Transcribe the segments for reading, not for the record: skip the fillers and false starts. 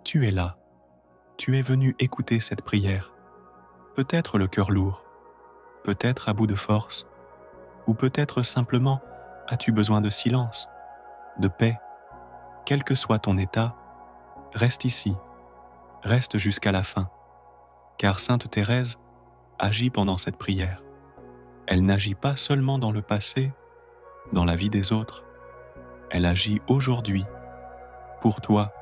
Tu es là, tu es venu écouter cette prière, peut-être le cœur lourd, peut-être à bout de force, ou peut-être simplement as-tu besoin de silence, de paix. Quel que soit ton état, reste ici, reste jusqu'à la fin, car Sainte Thérèse agit pendant cette prière. Elle n'agit pas seulement dans le passé, dans la vie des autres, elle agit aujourd'hui, pour toi,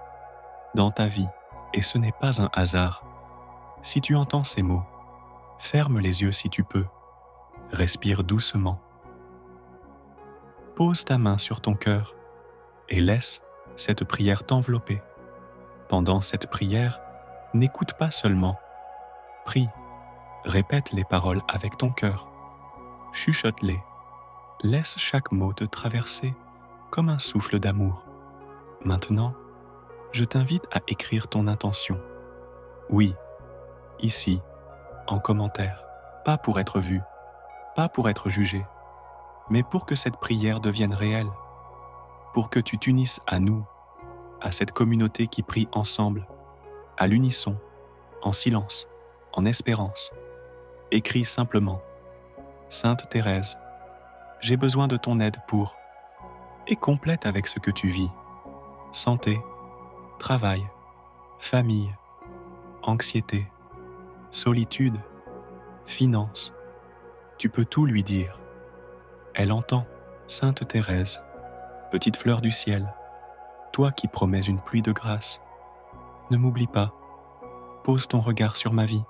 dans ta vie, et ce n'est pas un hasard. Si tu entends ces mots, ferme les yeux si tu peux, respire doucement. Pose ta main sur ton cœur et laisse cette prière t'envelopper. Pendant cette prière, n'écoute pas seulement, prie, répète les paroles avec ton cœur, chuchote-les, laisse chaque mot te traverser comme un souffle d'amour. Maintenant, je t'invite à écrire ton intention. Oui, ici, en commentaire, pas pour être vu, pas pour être jugé, mais pour que cette prière devienne réelle, pour que tu t'unisses à nous, à cette communauté qui prie ensemble, à l'unisson, en silence, en espérance. Écris simplement: Sainte Thérèse, j'ai besoin de ton aide pour... Et complète avec ce que tu vis: santé, travail, famille, anxiété, solitude, finances. Tu peux tout lui dire. Elle entend. Sainte Thérèse, petite fleur du ciel, toi qui promets une pluie de grâce, ne m'oublie pas, pose ton regard sur ma vie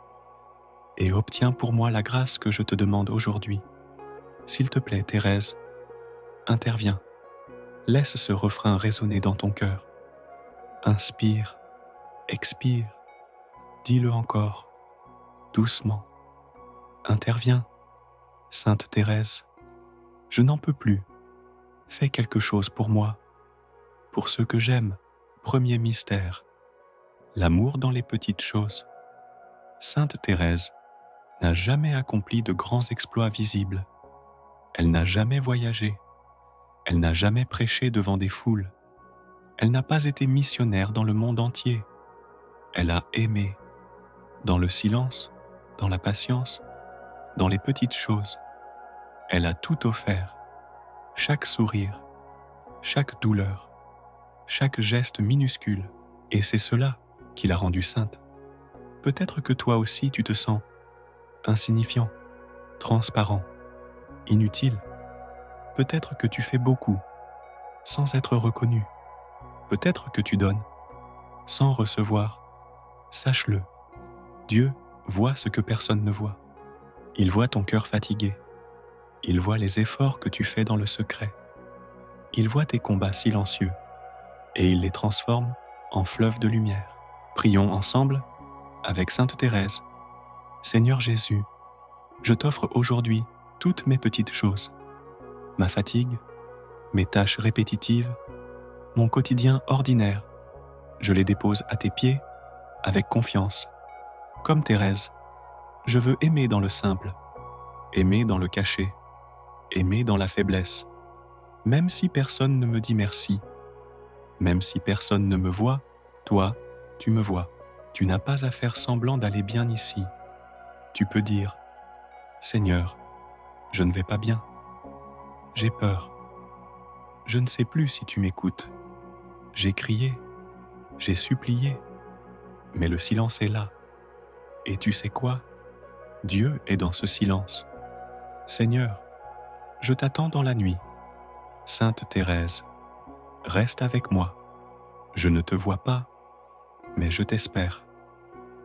et obtiens pour moi la grâce que je te demande aujourd'hui. S'il te plaît, Thérèse, interviens. Laisse ce refrain résonner dans ton cœur. Inspire, expire, dis-le encore, doucement. Interviens, Sainte Thérèse, je n'en peux plus. Fais quelque chose pour moi, pour ceux que j'aime. Premier mystère, l'amour dans les petites choses. Sainte Thérèse n'a jamais accompli de grands exploits visibles. Elle n'a jamais voyagé. Elle n'a jamais prêché devant des foules. Elle n'a pas été missionnaire dans le monde entier. Elle a aimé, dans le silence, dans la patience, dans les petites choses. Elle a tout offert, chaque sourire, chaque douleur, chaque geste minuscule, et c'est cela qui l'a rendue sainte. Peut-être que toi aussi tu te sens insignifiant, transparent, inutile. Peut-être que tu fais beaucoup, sans être reconnu. Peut-être que tu donnes, sans recevoir. Sache-le, Dieu voit ce que personne ne voit. Il voit ton cœur fatigué. Il voit les efforts que tu fais dans le secret. Il voit tes combats silencieux et il les transforme en fleuves de lumière. Prions ensemble avec Sainte Thérèse. Seigneur Jésus, je t'offre aujourd'hui toutes mes petites choses, ma fatigue, mes tâches répétitives, mon quotidien ordinaire. Je les dépose à tes pieds avec confiance. Comme Thérèse, je veux aimer dans le simple, aimer dans le caché, aimer dans la faiblesse, même si personne ne me dit merci, même si personne ne me voit, toi, tu me vois. Tu n'as pas à faire semblant d'aller bien ici. Tu peux dire: Seigneur, je ne vais pas bien. J'ai peur. Je ne sais plus si tu m'écoutes. J'ai crié, j'ai supplié, mais le silence est là. Et tu sais quoi? Dieu est dans ce silence. Seigneur, je t'attends dans la nuit. Sainte Thérèse, reste avec moi. Je ne te vois pas, mais je t'espère.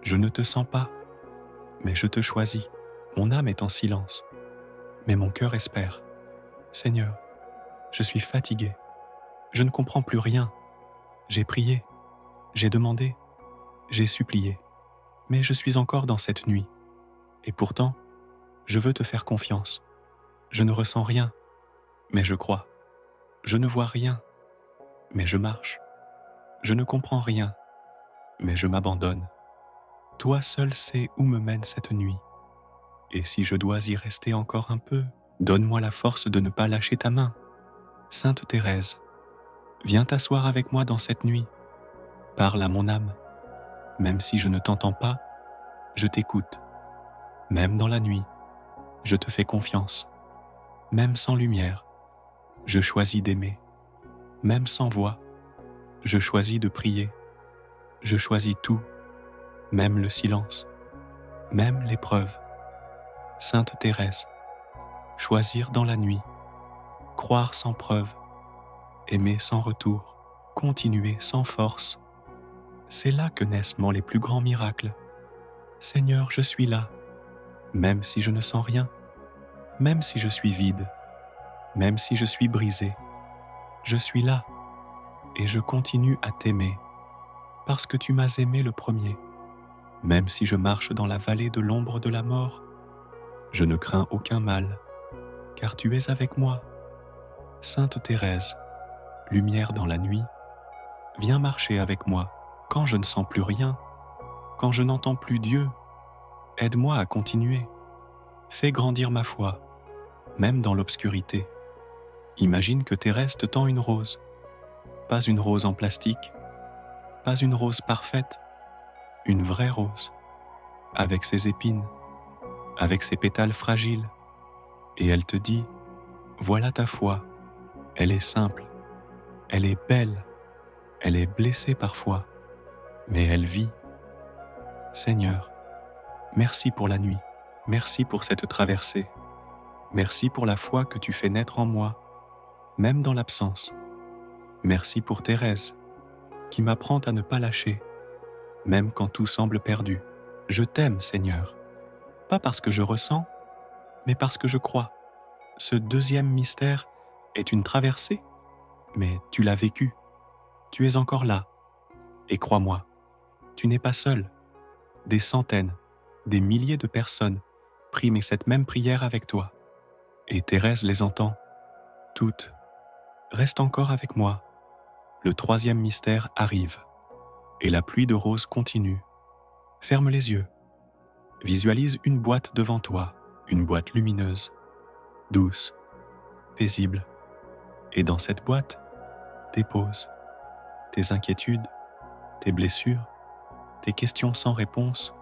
Je ne te sens pas, mais je te choisis. Mon âme est en silence, mais mon cœur espère. Seigneur, je suis fatigué. Je ne comprends plus rien. J'ai prié, j'ai demandé, j'ai supplié, mais je suis encore dans cette nuit. Et pourtant, je veux te faire confiance. Je ne ressens rien, mais je crois. Je ne vois rien, mais je marche. Je ne comprends rien, mais je m'abandonne. Toi seul sais où me mène cette nuit. Et si je dois y rester encore un peu, donne-moi la force de ne pas lâcher ta main. Sainte Thérèse, viens t'asseoir avec moi dans cette nuit. Parle à mon âme, Même si je ne t'entends pas, je t'écoute. Même dans la nuit, je te fais confiance. Même sans lumière, je choisis d'aimer. Même sans voix, je choisis de prier. Je choisis tout, même le silence, même l'épreuve. Sainte Thérèse, choisir dans la nuit, croire sans preuve, aimer sans retour, continuer sans force. C'est là que naissent les plus grands miracles. Seigneur, je suis là, même si je ne sens rien, même si je suis vide, même si je suis brisé. Je suis là et je continue à t'aimer parce que tu m'as aimé le premier. Même si je marche dans la vallée de l'ombre de la mort, je ne crains aucun mal, car tu es avec moi. Sainte Thérèse, lumière dans la nuit, viens marcher avec moi quand je ne sens plus rien, quand je n'entends plus Dieu. Aide-moi à continuer. Fais grandir ma foi, même dans l'obscurité. Imagine que Thérèse te tend une rose, pas une rose en plastique, pas une rose parfaite, une vraie rose, avec ses épines, avec ses pétales fragiles, et elle te dit, voilà ta foi, elle est simple, elle est belle, elle est blessée parfois, mais elle vit. Seigneur, merci pour la nuit, merci pour cette traversée, merci pour la foi que tu fais naître en moi, même dans l'absence. Merci pour Thérèse, qui m'apprend à ne pas lâcher, même quand tout semble perdu. Je t'aime, Seigneur, pas parce que je ressens, mais parce que je crois. Ce deuxième mystère est une traversée, mais tu l'as vécu. Tu es encore là. Et crois-moi, tu n'es pas seul. Des centaines, des milliers de personnes prient cette même prière avec toi. Et Thérèse les entend, toutes. Reste encore avec moi. Le troisième mystère arrive. Et la pluie de roses continue. Ferme les yeux. Visualise une boîte devant toi, une boîte lumineuse, douce, paisible. Et dans cette boîte, dépose tes inquiétudes, tes blessures, tes questions sans réponse,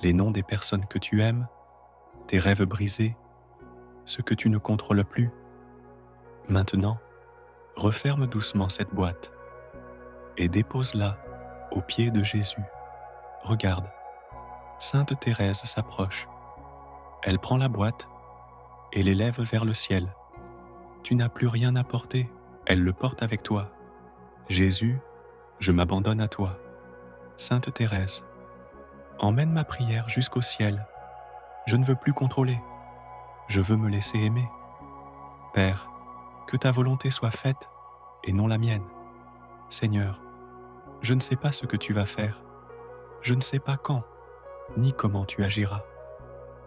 les noms des personnes que tu aimes, tes rêves brisés, ce que tu ne contrôles plus. Maintenant, referme doucement cette boîte et dépose-la aux pieds de Jésus. Regarde, Sainte Thérèse s'approche. Elle prend la boîte et l'élève vers le ciel. Tu n'as plus rien à porter, elle le porte avec toi. Jésus, je m'abandonne à toi. Sainte Thérèse, emmène ma prière jusqu'au ciel. Je ne veux plus contrôler, je veux me laisser aimer. Père, que ta volonté soit faite et non la mienne. Seigneur, je ne sais pas ce que tu vas faire, je ne sais pas quand, ni comment tu agiras,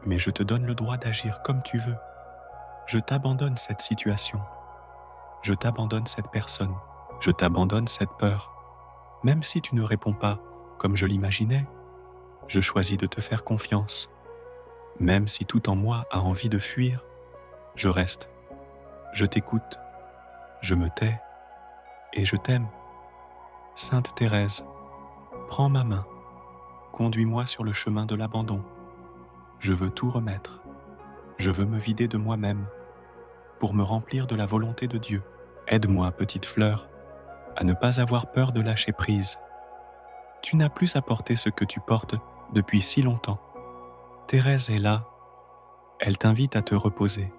mais je te donne le droit d'agir comme tu veux. Je t'abandonne cette situation, je t'abandonne cette personne, je t'abandonne cette peur. Même si tu ne réponds pas comme je l'imaginais, je choisis de te faire confiance. Même si tout en moi a envie de fuir, je reste. Je t'écoute, je me tais et je t'aime. Sainte Thérèse, prends ma main, conduis-moi sur le chemin de l'abandon. Je veux tout remettre, je veux me vider de moi-même pour me remplir de la volonté de Dieu. Aide-moi, petite fleur, à ne pas avoir peur de lâcher prise. Tu n'as plus à porter ce que tu portes depuis si longtemps. Thérèse est là, elle t'invite à te reposer.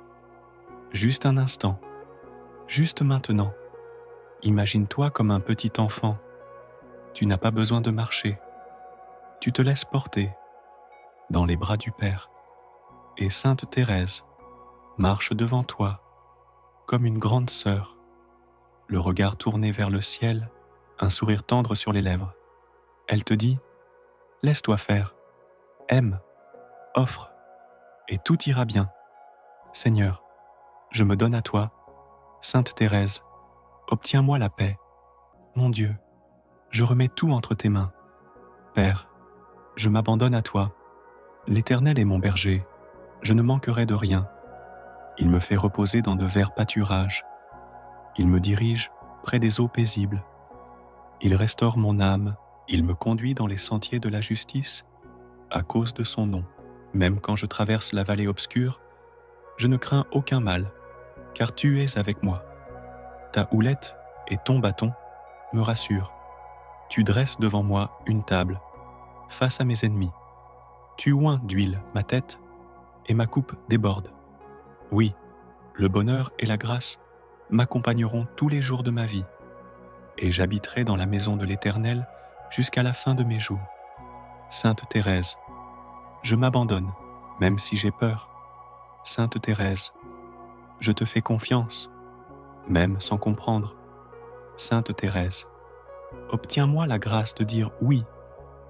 Juste un instant, juste maintenant. Imagine-toi comme un petit enfant. Tu n'as pas besoin de marcher. Tu te laisses porter dans les bras du Père. Et Sainte Thérèse marche devant toi comme une grande sœur, le regard tourné vers le ciel, un sourire tendre sur les lèvres. Elle te dit, laisse-toi faire, aime, offre, et tout ira bien. Seigneur, je me donne à toi. Sainte Thérèse, obtiens-moi la paix. Mon Dieu, je remets tout entre tes mains. Père, je m'abandonne à toi. L'Éternel est mon berger, je ne manquerai de rien. Il me fait reposer dans de verts pâturages. Il me dirige près des eaux paisibles. Il restaure mon âme Il me conduit dans les sentiers de la justice à cause de son nom. Même quand je traverse la vallée obscure, je ne crains aucun mal, car tu es avec moi. Ta houlette et ton bâton me rassurent. Tu dresses devant moi une table, face à mes ennemis. Tu oins d'huile ma tête, et ma coupe déborde. Oui, le bonheur et la grâce m'accompagneront tous les jours de ma vie, et j'habiterai dans la maison de l'Éternel jusqu'à la fin de mes jours. Sainte Thérèse, je m'abandonne, même si j'ai peur. Sainte Thérèse, je te fais confiance, même sans comprendre. Sainte Thérèse, obtiens-moi la grâce de dire oui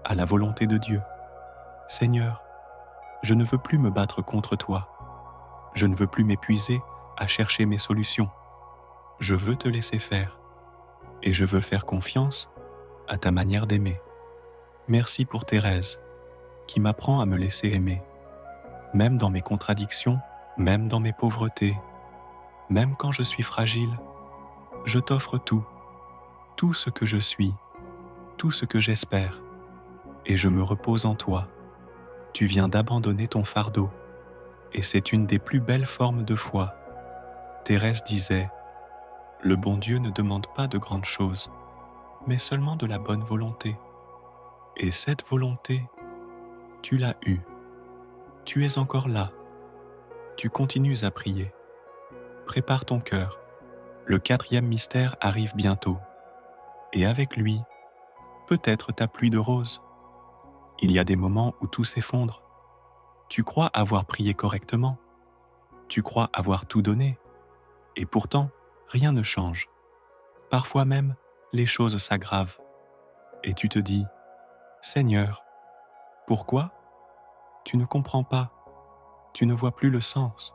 à la volonté de Dieu. Seigneur, je ne veux plus me battre contre toi. Je ne veux plus m'épuiser à chercher mes solutions. Je veux te laisser faire, et je veux faire confiance à ta manière d'aimer. Merci pour Thérèse, qui m'apprend à me laisser aimer, même dans mes contradictions, même dans mes pauvretés, même quand je suis fragile. Je t'offre tout, tout ce que je suis, tout ce que j'espère, et je me repose en toi. Tu viens d'abandonner ton fardeau, et c'est une des plus belles formes de foi. Thérèse disait, « Le bon Dieu ne demande pas de grandes choses, mais seulement de la bonne volonté. Et cette volonté, tu l'as eue. Tu es encore là. Tu continues à prier. Prépare ton cœur. Le 4e mystère arrive bientôt. Et avec lui, peut-être ta pluie de roses. Il y a des moments où tout s'effondre. Tu crois avoir prié correctement. Tu crois avoir tout donné. Et pourtant, rien ne change. Parfois même, les choses s'aggravent. Et tu te dis, « Seigneur, pourquoi ? Tu ne comprends pas. Tu ne vois plus le sens.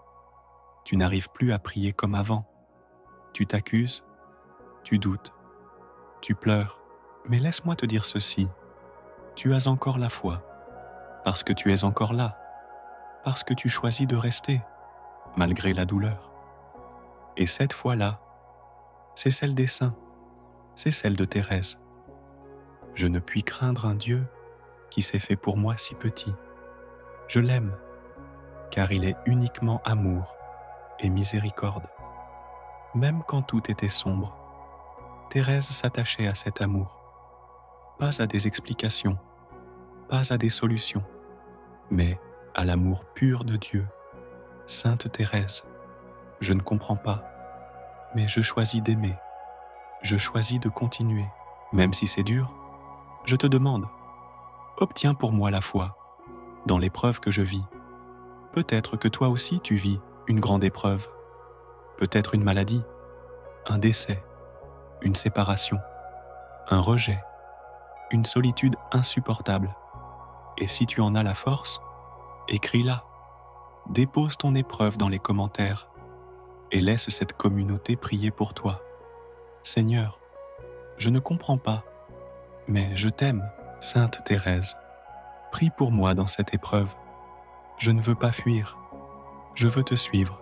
Tu n'arrives plus à prier comme avant. Tu t'accuses, tu doutes, tu pleures. Mais laisse-moi te dire ceci. Tu as encore la foi, parce que tu es encore là, parce que tu choisis de rester, malgré la douleur. Et cette foi-là, c'est celle des saints, c'est celle de Thérèse. Je ne puis craindre un Dieu qui s'est fait pour moi si petit. Je l'aime, car il est uniquement amour et miséricorde. Même quand tout était sombre, Thérèse s'attachait à cet amour. Pas à des explications, pas à des solutions, mais à l'amour pur de Dieu. Sainte Thérèse, je ne comprends pas, mais je choisis d'aimer. Je choisis de continuer. Même si c'est dur, je te demande, obtiens pour moi la foi dans l'épreuve que je vis. Peut-être que toi aussi tu vis une grande épreuve. Peut-être une maladie, un décès, une séparation, un rejet, une solitude insupportable. Et si tu en as la force, écris-la. Dépose ton épreuve dans les commentaires et laisse cette communauté prier pour toi. Seigneur, je ne comprends pas, mais je t'aime, Sainte Thérèse. Prie pour moi dans cette épreuve. Je ne veux pas fuir. Je veux te suivre.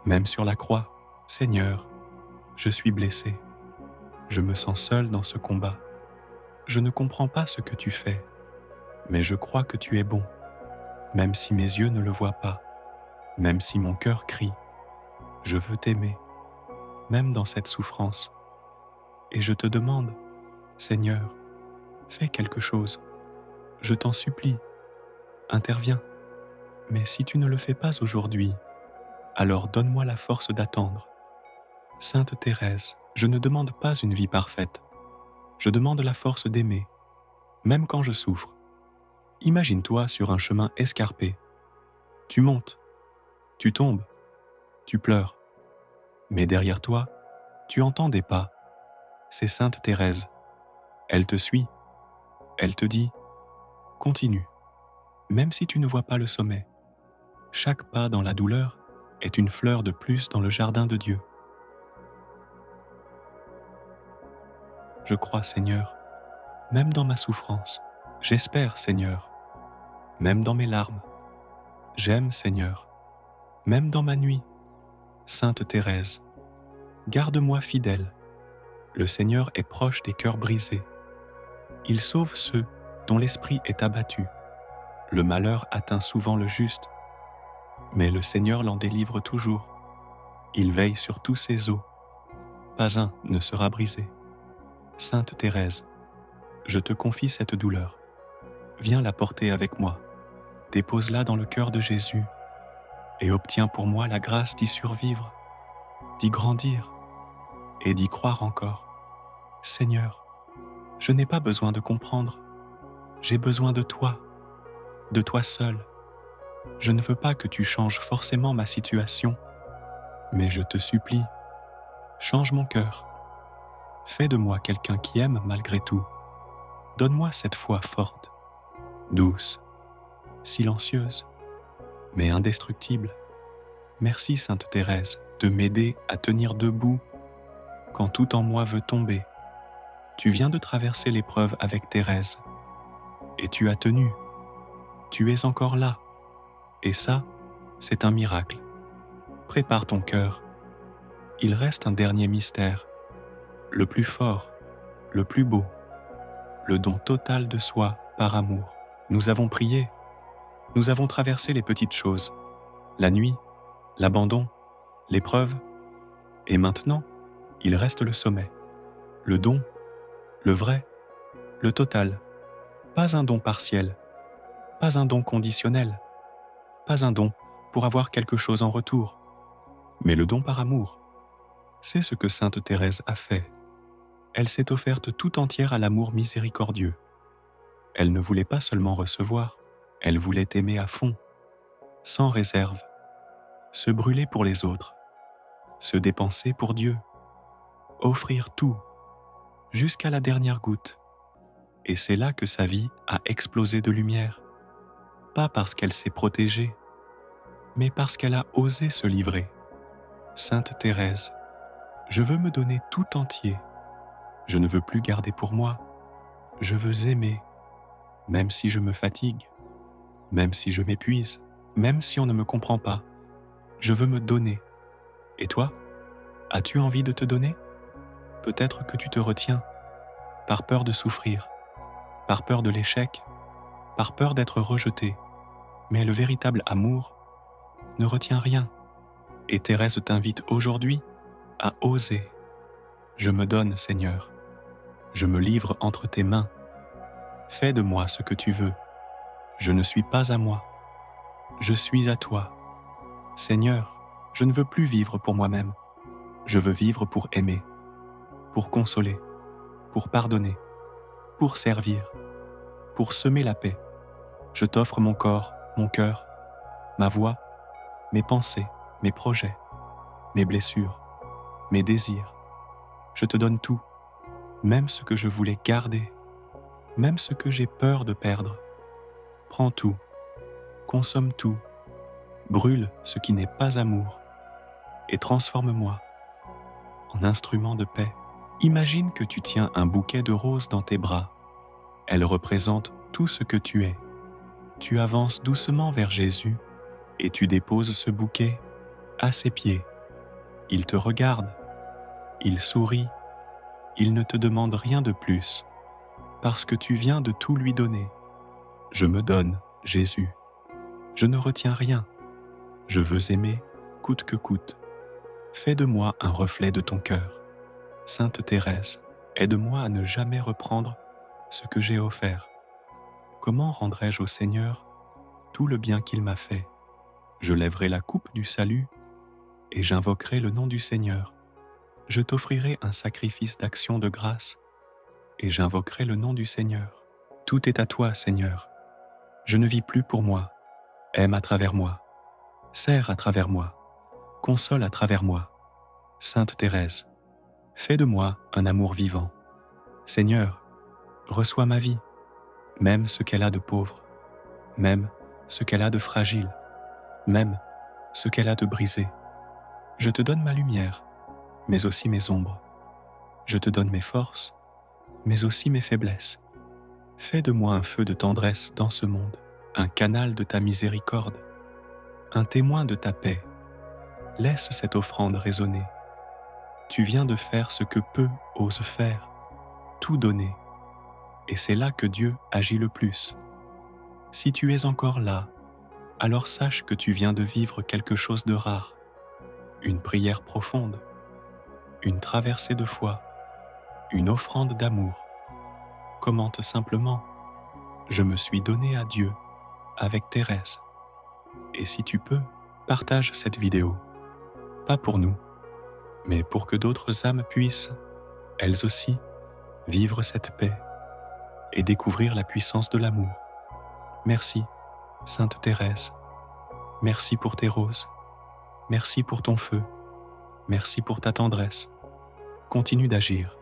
Même sur la croix, Seigneur, je suis blessé. Je me sens seul dans ce combat. Je ne comprends pas ce que tu fais, mais je crois que tu es bon, même si mes yeux ne le voient pas, même si mon cœur crie. Je veux t'aimer, même dans cette souffrance. Et je te demande, Seigneur, fais quelque chose. Je t'en supplie, interviens. Mais si tu ne le fais pas aujourd'hui, alors donne-moi la force d'attendre. Sainte Thérèse, je ne demande pas une vie parfaite. Je demande la force d'aimer, même quand je souffre. Imagine-toi sur un chemin escarpé. Tu montes, tu tombes, tu pleures. Mais derrière toi, tu entends des pas. C'est Sainte Thérèse. Elle te suit. Elle te dit, continue, même si tu ne vois pas le sommet. Chaque pas dans la douleur est une fleur de plus dans le jardin de Dieu. Je crois, Seigneur, même dans ma souffrance. J'espère, Seigneur, même dans mes larmes. J'aime, Seigneur, même dans ma nuit. Sainte Thérèse, garde-moi fidèle. Le Seigneur est proche des cœurs brisés. Il sauve ceux dont l'esprit est abattu. Le malheur atteint souvent le juste, mais le Seigneur l'en délivre toujours. Il veille sur tous ses os. Pas un ne sera brisé. Sainte Thérèse, je te confie cette douleur. Viens la porter avec moi. Dépose-la dans le cœur de Jésus et obtiens pour moi la grâce d'y survivre, d'y grandir et d'y croire encore. Seigneur, je n'ai pas besoin de comprendre. J'ai besoin de toi seul. Je ne veux pas que tu changes forcément ma situation, mais je te supplie, change mon cœur. Fais de moi quelqu'un qui aime malgré tout. Donne-moi cette foi forte, douce, silencieuse, mais indestructible. Merci, Sainte Thérèse, de m'aider à tenir debout quand tout en moi veut tomber. Tu viens de traverser l'épreuve avec Thérèse, et tu as tenu. Tu es encore là, et ça, c'est un miracle. Prépare ton cœur. Il reste un dernier mystère, le plus fort, le plus beau, le don total de soi par amour. Nous avons prié, nous avons traversé les petites choses, la nuit, l'abandon, l'épreuve, et maintenant, il reste le sommet, le don, le vrai, le total. Pas un don partiel, pas un don conditionnel, pas un don pour avoir quelque chose en retour, mais le don par amour. C'est ce que Sainte Thérèse a fait. Elle s'est offerte tout entière à l'amour miséricordieux. Elle ne voulait pas seulement recevoir, elle voulait aimer à fond, sans réserve, se brûler pour les autres, se dépenser pour Dieu, offrir tout, jusqu'à la dernière goutte. Et c'est là que sa vie a explosé de lumière, pas parce qu'elle s'est protégée, mais parce qu'elle a osé se livrer. Sainte Thérèse, je veux me donner tout entier. Je ne veux plus garder pour moi. Je veux aimer, même si je me fatigue, même si je m'épuise, même si on ne me comprend pas. Je veux me donner. Et toi, as-tu envie de te donner? Peut-être que tu te retiens, par peur de souffrir, par peur de l'échec, par peur d'être rejeté. Mais le véritable amour ne retient rien. Et Thérèse t'invite aujourd'hui à oser. Je me donne, Seigneur. Je me livre entre tes mains. Fais de moi ce que tu veux. Je ne suis pas à moi. Je suis à toi. Seigneur, je ne veux plus vivre pour moi-même. Je veux vivre pour aimer, pour consoler, pour pardonner, pour servir, pour semer la paix. Je t'offre mon corps, mon cœur, ma voix, mes pensées, mes projets, mes blessures, mes désirs. Je te donne tout, même ce que je voulais garder, même ce que j'ai peur de perdre. Prends tout, consomme tout, brûle ce qui n'est pas amour, et transforme-moi en instrument de paix. Imagine que tu tiens un bouquet de roses dans tes bras. Elles représentent tout ce que tu es. Tu avances doucement vers Jésus et tu déposes ce bouquet à ses pieds. Il te regarde, il sourit, il ne te demande rien de plus, parce que tu viens de tout lui donner. Je me donne, Jésus. Je ne retiens rien. Je veux aimer, coûte que coûte. Fais de moi un reflet de ton cœur. Sainte Thérèse, aide-moi à ne jamais reprendre ce que j'ai offert. Comment rendrai-je au Seigneur tout le bien qu'il m'a fait? Je lèverai la coupe du salut et j'invoquerai le nom du Seigneur. Je t'offrirai un sacrifice d'action de grâce et j'invoquerai le nom du Seigneur. Tout est à toi, Seigneur. Je ne vis plus pour moi. Aime à travers moi. Sers à travers moi. Console à travers moi. Sainte Thérèse, fais de moi un amour vivant. Seigneur, reçois ma vie, même ce qu'elle a de pauvre, même ce qu'elle a de fragile, même ce qu'elle a de brisé. Je te donne ma lumière, mais aussi mes ombres. Je te donne mes forces, mais aussi mes faiblesses. Fais de moi un feu de tendresse dans ce monde, un canal de ta miséricorde, un témoin de ta paix. Laisse cette offrande résonner. Tu viens de faire ce que peu osent faire, tout donner. Et c'est là que Dieu agit le plus. Si tu es encore là, alors sache que tu viens de vivre quelque chose de rare, une prière profonde, une traversée de foi, une offrande d'amour. Commente simplement « Je me suis donné à Dieu » avec Thérèse. Et si tu peux, partage cette vidéo. Pas pour nous, mais pour que d'autres âmes puissent, elles aussi, vivre cette paix et découvrir la puissance de l'amour. Merci, Sainte Thérèse. Merci pour tes roses. Merci pour ton feu. Merci pour ta tendresse. Continue d'agir.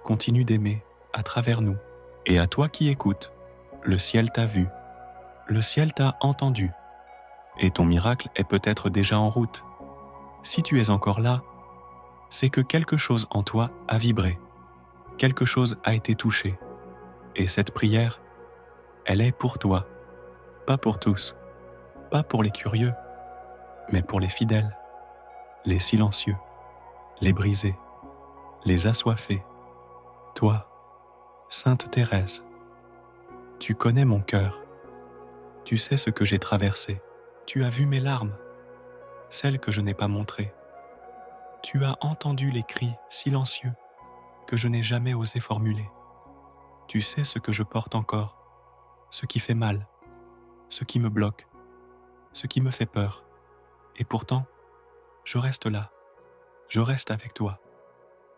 Continue d'aimer à travers nous. Et à toi qui écoutes, le ciel t'a vu. Le ciel t'a entendu. Et ton miracle est peut-être déjà en route. Si tu es encore là, c'est que quelque chose en toi a vibré. Quelque chose a été touché. Et cette prière, elle est pour toi. Pas pour tous. Pas pour les curieux, mais pour les fidèles, les silencieux, les brisés, les assoiffés. Toi, Sainte Thérèse, tu connais mon cœur. Tu sais ce que j'ai traversé. Tu as vu mes larmes, celles que je n'ai pas montrées. Tu as entendu les cris silencieux que je n'ai jamais osé formuler. Tu sais ce que je porte encore, ce qui fait mal, ce qui me bloque, ce qui me fait peur. Et pourtant, je reste là. Je reste avec toi.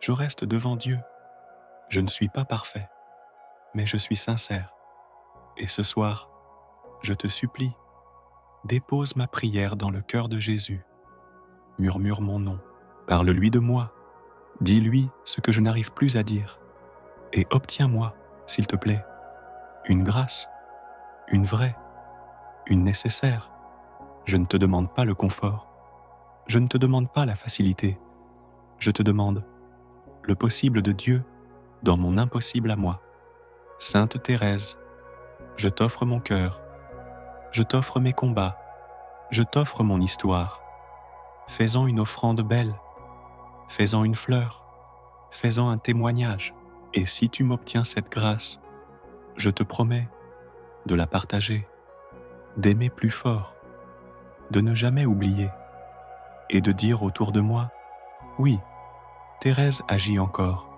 Je reste devant Dieu. Je ne suis pas parfait, mais je suis sincère. Et ce soir, je te supplie, dépose ma prière dans le cœur de Jésus. Murmure mon nom. Parle-lui de moi. Dis-lui ce que je n'arrive plus à dire. Et obtiens-moi, s'il te plaît, une grâce, une vraie, une nécessaire. Je ne te demande pas le confort. Je ne te demande pas la facilité. Je te demande le possible de Dieu dans mon impossible à moi. Sainte Thérèse, je t'offre mon cœur. Je t'offre mes combats. Je t'offre mon histoire. Fais-en une offrande belle. Fais-en une fleur. Fais-en un témoignage. Et si tu m'obtiens cette grâce, je te promets de la partager, d'aimer plus fort, de ne jamais oublier et de dire autour de moi, oui, Thérèse agit encore.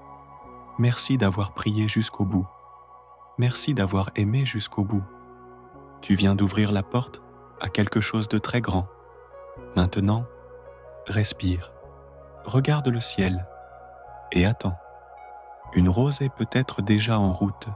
Merci d'avoir prié jusqu'au bout. Merci d'avoir aimé jusqu'au bout. Tu viens d'ouvrir la porte à quelque chose de très grand. Maintenant, respire, regarde le ciel et attends. Une rose est peut-être déjà en route